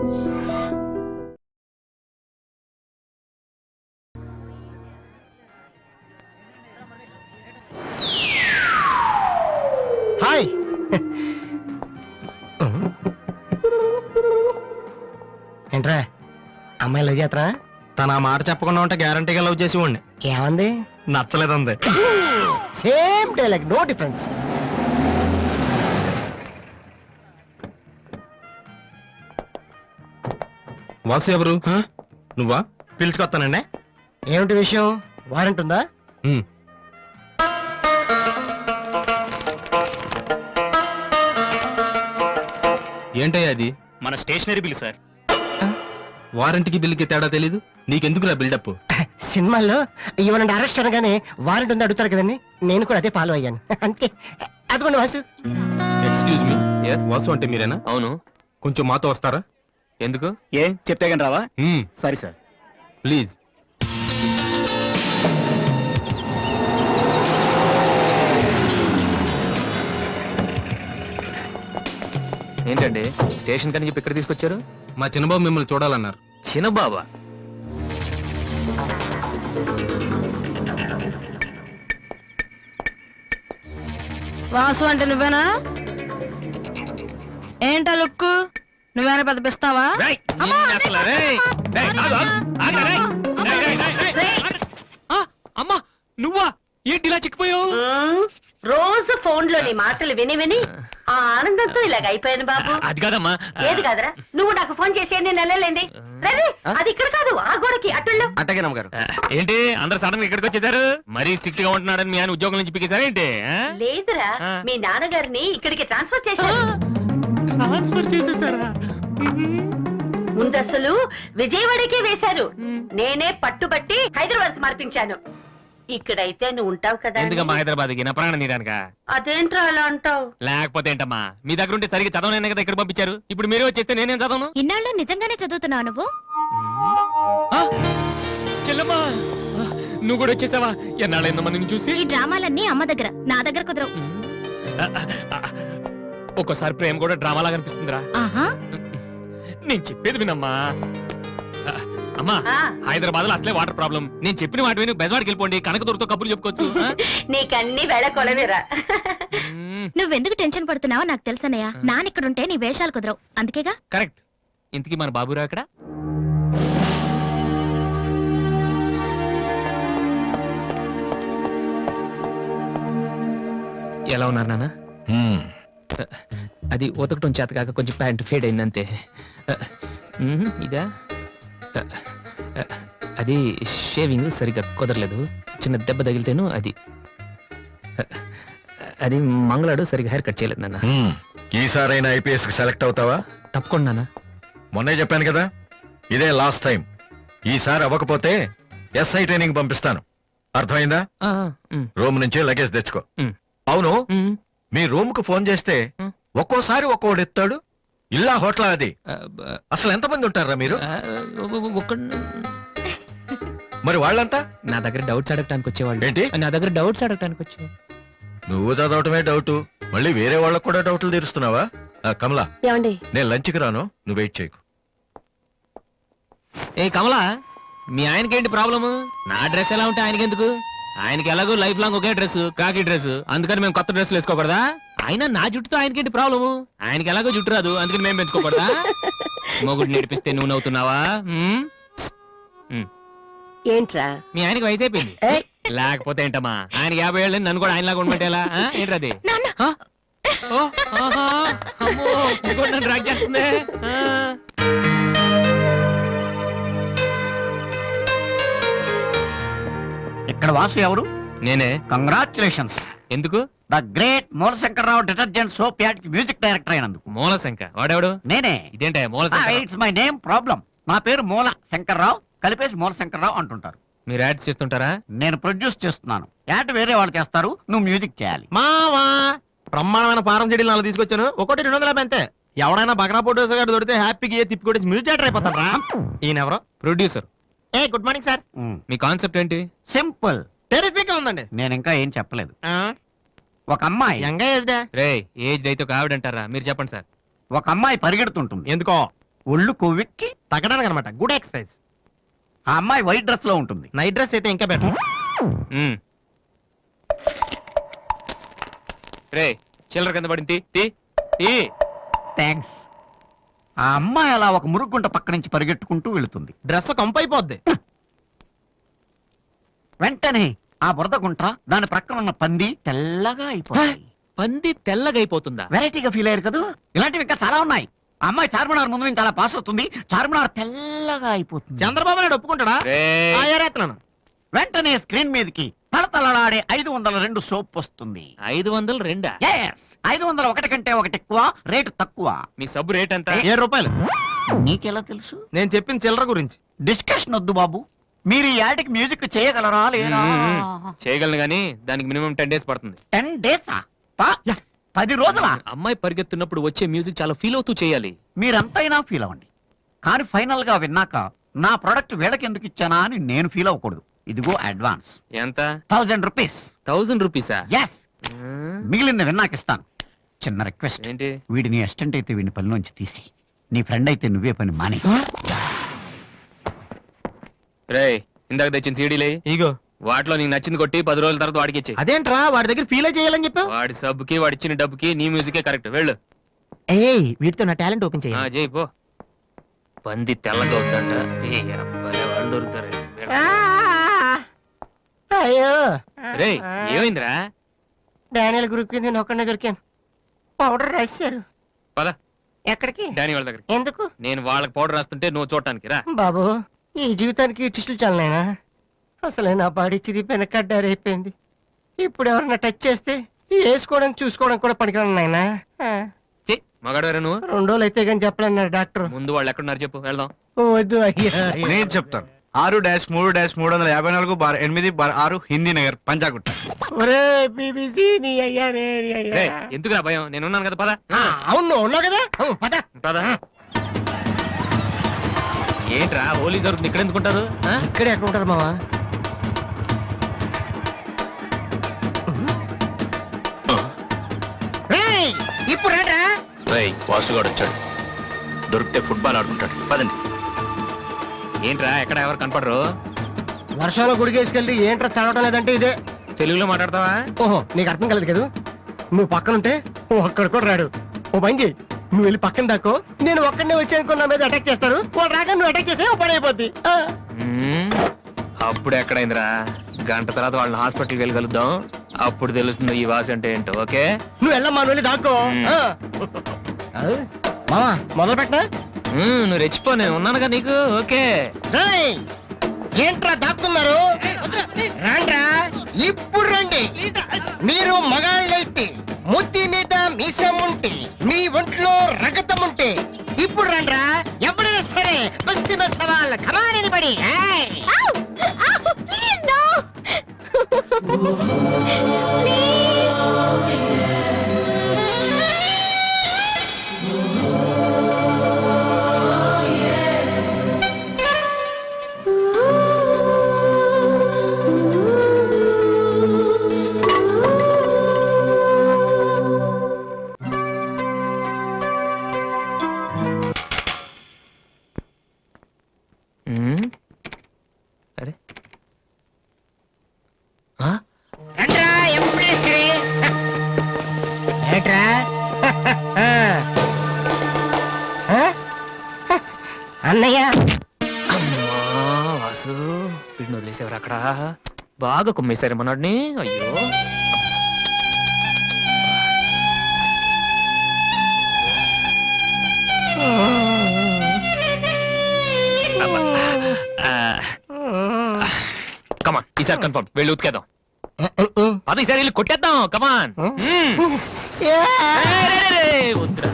Hi. ఏంట్రా అమ్మాయి love చేతరా? తన ఆ మాట చెప్పకుండా ఉంటే గ్యారంటీగా లవ్ చేసి ఉండి. ఏమంది? నచ్చలేదంది. Same dialogue, no difference. Vasu ఎవరు? నువ్వా? పిలుచుకొస్తానండి. ఏమిటి విషయం? వారెంట్ ఉందా? ఏంటయ్యా అది? మన స్టేషనరీ బిల్ సార్. వారంటీకి బిల్లుకి తేడా తెలీదు నీకెందుకురా బిల్డప్? సినిమాల్లో ఇవ్వనండి అరెస్ట్ అనగానే వారెంట్ ఉందా అడుగుతారు కదండి, నేను కూడా అదే ఫాలో అయ్యాను అంతే. అదిగోండి వాసు. ఎక్స్క్యూజ్ మీ, వాసు అంటే మీరేనా? అవును. కొంచెం మాతో వస్తారా? ఎందుకు? ఏ చెప్తే కానీ రావా? Sorry sir. ప్లీజ్. ఏంటండి స్టేషన్ కని చెప్పి ఇక్కడ తీసుకొచ్చారు? మా చిన్నబాబు మిమ్మల్ని చూడాలన్నారు. చిన్నబాబా? వాసు అంటే నువ్వేనా? ఏంటా లుక్కు? నువ్వేనా పెద్ద పిస్తావా? అమ్మా నువ్వా? ఏంటి ఇలా చిక్కిపోయావు? రోజు ఫోన్ లో నీ మాటలు విని విని ఆ ఆనందంతో ఇలాగ అయిపోయాను బాబు. అది కాదమ్మా. ఏది కాదరా, నువ్వు నాకు ఫోన్ చేసి నేను వెళ్ళలేండి. రవి, అది ఇక్కడ కాదు, ఆ గోడకి అటుళ్ళు. అట్టగే నమ్మగారు. ఏంటి అందరు సడన్ గా ఇక్కడికి వచ్చేసారు? మరీ స్ట్రిక్ట్ గా ఉంటున్నాడని మీ ఆయన ఉద్యోగం నుంచి పిగేశారా ఏంటి? లేదురా, మీ నాన్నగారిని ఇక్కడికి ట్రాన్స్ఫర్ చేశారు. ట్రాన్స్ఫర్ చేసేసారా? ముందు అసలు విజయవాడకే వేశారు. నేనే పట్టుబట్టి హైదరాబాద్ మార్పించాను. ఇక్కడైతే నువ్వు ఉంటావు కదా. ఎందుకమ్మా హైదరాబాద్ కి? నా ప్రాణం నీరానుక. అదేంట్రా అలా అంటావు? లేకపోతే ఏంటమ్మా, మీ దగ్గర ఉంటే సరిగ్గా చదవనైనా కదా ఇక్కడ పంపించారు. ఇప్పుడు మీరే వచ్చేస్తే నేనేం చదవను? ఇన్నాళ్ళు నిజంగానే చదువుతున్నావు నువ్వు? చెల్లమ్మా నువ్వు కూడా వచ్చేసావా? ఎన్నాళ్ళు ఎంతమంది నిన్ను చూసి. ఈ డ్రామాలన్నీ అమ్మ దగ్గర, నా దగ్గర కుదరవు. ఒక్కోసారి ప్రేమ కూడా డ్రామాలాగా అనిపిస్తుందిరా. ఆహా, నేను చెప్పేది వినమ్మా. అమ్మా హైదరాబాద్ లో అసలే వాటర్ ప్రాబ్లం. నేను చెప్పిన వాటి విని బెజవాడికి వెళ్ళిపోండి, కనకదుర్తో కబుర్లు చెప్పుకోవచ్చు. నీకన్నీ వేళ కొలవేరా. నువ్వెందుకు టెన్షన్ పడుతున్నావో నాకు తెలుసనయ్య. నానిక్కడుంటే నీ వేషాలు కుదరవు, అందుకేగా. కరెక్ట్. ఇంతకీ మన బాబురా అక్కడ? ఎలా ఉన్నారు నాన్న? అది ఉతకటం చేత కాక కొంచెం ప్యాంట్ ఫేడ్ అయిందంతే. ఇదా? అది షేవింగ్ సరిగ్గా కుదరలేదు, చిన్న దెబ్బ తగిలితేను. అది మంగళాడు సరిగ్గా హెయిర్ కట్ చేయలేదు నాన్న. ఈసారైనా ఐపీఎస్ కి సెలెక్ట్ అవుతావా? తప్పకుండా నాన్న. మొన్నే చెప్పాను కదా, ఇదే లాస్ట్ టైం. ఈసారి అవ్వకపోతే ఎస్ఐ ట్రైనింగ్ పంపిస్తాను, అర్థమైందా? రూమ్ నుంచి లగేజ్ తెచ్చుకో. అవును, మీ రూమ్ కు ఫోన్ చేస్తే ఒక్కోసారి ఒక్కోడు ఎత్తాడు. ఇల్లా హోటల్ అది? అసలు ఎంతమంది ఉంటారా మీరు? మరి వాళ్ళంతా నా దగ్గర డౌట్స్ అడగటానికి వచ్చేవాళ్ళు. ఏంటి? నా దగ్గర డౌట్స్ అడగటానికి వచ్చేవాళ్ళు. నువ్వు చదవటమే డౌట్, మళ్ళీ వేరే వాళ్ళకు కూడా డౌట్లు తీరుస్తున్నావా? కమలా, నేను లంచ్కి రాను, నువ్వు వెయిట్ చేయకు. ఏ కమలా, మీ ఆయనకేంటి ప్రాబ్లము? నా డ్రెస్ ఎలా ఉంటే ఆయనకెందుకు? ఆయనకి ఎలాగో లైఫ్ లాంగ్ ఒకే డ్రెస్, కాకి డ్రెస్, అందుకని మేము కొత్త డ్రెస్లు వేసుకోకూడదా? ఆయన నా జుట్టుతో ఆయనకేంటి ప్రాబ్లము? ఆయనకి ఎలాగో జుట్టు రాదు, అందుకని మేము పెంచుకోకూడదా? మొగుడు నేర్పిస్తే నువ్వు నవ్వుతున్నావా? ఏంట్రా మీ ఆయనకి వయసు అయిపోయింది. లేకపోతే ఏంటమ్మా, ఆయన 50 ఏళ్ళు, నన్ను కూడా ఆయనలాగా ఉండమంటే ఎలా? ఏంటది? డ్రాక్ చేస్తుంది. ఇక్కడ వాసు ఎవరు? నేనే. కంగ్రాచులేషన్స్. ఎందుకు? The great Moolashankararao detergent soap ad కి మ్యూజిక్ డైరెక్టర్ అయినందుకు. మూలశంకర్ వాడెవడు? నేనే. ఇదేంటే Moolashankar? It's my name problem. నా పేరు మూల శంకర్రావు, కలిపేసి మూలశంకర్రావు అంటుంటారు. మీరు యాడ్స్ చేస్తుంటారా? నేను ప్రొడ్యూస్ చేస్తున్నాను. యాడ్ వేరే వాళ్ళు చేస్తారు, నువ్వు మ్యూజిక్ చేయాలి. మావా బ్రహ్మాండమైన పారం చెడీలు 4 తీసుకొచ్చాను, ఒకటి 250 అంతే. ఎవడైనా బగ్రా ప్రొడ్యూసర్ గారు దొరికితే హ్యాపీగా ఏ తిప్పి మ్యూజిక్ డైరెక్టర్ అయిపోతాను రా. ఈయన ఎవరో producer. A good morning sir. Me concept ఏంటి? సింపుల్, టెరిఫిక్ గా ఉందండి. నేను ఇంకా ఏం చెప్పలేదు. ఒక అమ్మాయి యంగ్ ఏజ్ డే. రే ఏజ్ అయితే ఒక ఆవిడ అంటారా? మీరు చెప్పండి సార్. ఒక అమ్మాయి పరిగెడుతుంటుంది. ఎందుకో? ఒళ్ళు కొవ్వెక్కి తగ్గడానికి అనమాట గుడ్ ఎక్సర్సైజ్. ఆ అమ్మాయి వైట్ డ్రెస్ లో ఉంటుంది. నైట్ డ్రెస్ అయితే ఇంకా బెటర్. రే చిల్లర కింద పడింది తీ, తీ. థ్యాంక్స్. ఆ అమ్మాయి అలా ఒక మురుగుంట పక్క నుంచి పరిగెట్టుకుంటూ వెళుతుంది. డ్రెస్ కంపు అయిపోద్ది. వెంటనే ఆ బురద గుంట దాని ప్రక్కన ఉన్న పంది తెల్లగా అయిపోయింది. పంది తెల్లగా అయిపోతుందా? వెరైటీగా ఫీల్ అయ్యారు కదా. ఇలాంటివి ఇంకా చాలా ఉన్నాయి. ఆ అమ్మాయి చార్మినార్ ముందు నుంచి అలా పాస్ అవుతుంది. చార్మినార్ తెల్లగా అయిపోతుంది. చంద్రబాబు నాయుడు ఒప్పుకుంటాడా? రేయ్. ఆ, ఏరేస్తున్నాను. వెంటనే స్క్రీన్ మీదకి తళతళలాడే 502 సోప్ వస్తుంది. 502. Yes, 501 కంటే ఒకటి ఎక్కువ, రేటు తక్కువ. మీ సబ్బు రేట్ ఎంత? 7 రూపాయలు. నీకెలా తెలుసు? నేను చెప్పిన చిల్లర గురించి. డిస్కషన్ వద్దు బాబు. మీరు ఈ యాడ్కి మ్యూజిక్ చేయగలరా లేదా? చేయగలను గానీ దానికి మినిమం 10 days పడుతుంది. 10 days 10 రోజుల. అమ్మాయి పరిగెత్తున్నప్పుడు వచ్చే మ్యూజిక్ చాలా ఫీల్ అవుతూ చేయాలి. మీరంతైనా ఫీల్ అవ్వండి, కానీ ఫైనల్ గా విన్నాక నా ప్రొడక్ట్ వీళ్ళకి ఎందుకు ఇచ్చానా అని నేను ఫీల్ అవ్వకూడదు. ఇదిగో అడ్వాన్స్ ఎంత? 1000 రూపీస్. 1000 రూపీసా? ఎస్, మిగిలింది విన్నాక ఇస్తాను. చిన్న రిక్వెస్ట్, ఏంటి? వీడిని అసిస్టెంట్ అయితే వీడిని పనిలోంచి తీసి, నీ ఫ్రెండ్ అయితే నువ్వే పని మానే. రేయ్ ఇందాక తెచ్చిన సీడీలే ఇగో వాటిలో నీకు నచ్చింది కొట్టి 10 రోజుల తర్వాత వాడికి ఇచ్చే. అదేంట్రా వాడి దగ్గర ఫీల్ చేయాలని చెప్పావు? వాడి సబ్బుకి వాడి ఇచ్చిన డబ్బుకి నీ మ్యూజికే కరెక్ట్. వెళ్ళు. ఏయ్ వీటితో నా టాలెంట్ ఓపెన్ ఆ, చేయాలి. చేయి పో. పంది తెల్లగా అవుతుందంట. ఏ అబ్బాయి వాళ్ళు దొరుకుతారు. అయ్యో రేయ్ ఏమైందిరా? డానియల్ గ్రూప్ కింద నేను ఒక్కడే దొరికాను. పౌడర్ రాశారు. పద ఎక్కడికి? డానీ వాళ్ళ దగ్గరికి. ఎందుకు నేను వాళ్ళకి పౌడర్ రాస్తుంటే నువ్వు చూడటానికి రా. బాబు? ఈ జీవితానికి టిస్టులు చాలనైనా. అసలే నా బాడీ చిరిగిపోయిన కడ్డారైపోయింది. ఇప్పుడు ఎవరన్నా టచ్ చేస్తే వేసుకోవడానికి చూసుకోవడానికి కూడా పనికిరాను నాయనా. చెయ్ మగాడవరా నువ్వు. 2 రోజులు అయితే కానీ చెప్పలేన్నారు డాక్టర్. ముందు వాళ్ళు ఎక్కడున్నారు చెప్పు, వెళ్దాం. వద్దు అయ్యా. నేను చెప్తాను. 6-3-350-8/6 హిందీ నగర్ పంజాగుట్ట. ఒరే బీబీసీ నీ అయ్యా నీ అయ్యా. రేయ్, ఎందుకురా భయం? నేను ఉన్నాను కదా, పద. అవును నువ్వు ఉన్నావు కదా. పద. పద. ఏంట్రా హోలీ జరుగుతుంది ఇక్కడ ఎందుకుంటారు? ఇక్కడే ఎక్కడ ఉంటారు మావా? రేయ్, ఇప్పుడు రండ్రా. వాసుగాడు వచ్చాడు. దొరికితే ఫుట్బాల్ ఆడుకుంటాడు. పదండి. ఏంట్రా ఎక్కడ ఎవరు కనపడరు? వర్షంలో గుడికేసుకెళ్ళి ఏంట్రా చదవటం లేదంటే ఇదే. తెలుగులో మాట్లాడతావా? ఓహో నీకు అర్థం కలదు కదా. నువ్వు పక్కనుంటే ఒక్కడ కూడా రాడు. ఓ పని చేయి, నువ్వు వెళ్ళి పక్కన దాకో. నేను ఒక్కడనే వచ్చానుకో నా మీద అటాక్ చేస్తారు. వాళ్ళు రాగా నువ్వు అటాక్ చేస్తే ఓ పని అయిపోద్ది. అప్పుడు ఎక్కడైందిరా? గంట తర్వాత వాళ్ళని హాస్పిటల్కి వెళ్ళి కలుద్దాం. అప్పుడు తెలుస్తుంది ఈ వాసి అంటే ఏంటో. ఓకే నువ్వు వెళ్ళమ్మా, నువ్వు వెళ్ళి దాక్కో. మావా మొదలు పెట్టా. నువ్వు రెచ్చిపో, నేను ఉన్నానుగా నీకు. ఓకే ఏంట్రా దాక్కున్నారు? రండ్రా, ఇప్పుడు రండి. మీరు మగాళ్ళైతే, ముత్తి మీద మీసం ఉంటే, మీ ఒంట్లో రగతం ఉంటే ఇప్పుడు రండ్రా. ఎవరైనా సరే బస్తీ బస్ సవాల్ కమానని పడి. అరే రండ్రా, ఎప్పుడే సరే. ఏంట్రా? అన్నయ్య అమ్మా వాసు, వీడిని వదిలేసేవారు అక్కడ. బాగా కుమ్మేశారు మనోడిని. అయ్యో కమాన్, ఈసారి కన్ఫర్మ్. వెళ్ళి ఉతికేద్దాం. అది ఈసారి వెళ్ళి కొట్టేద్దాం. కమాన్. వద్దురా.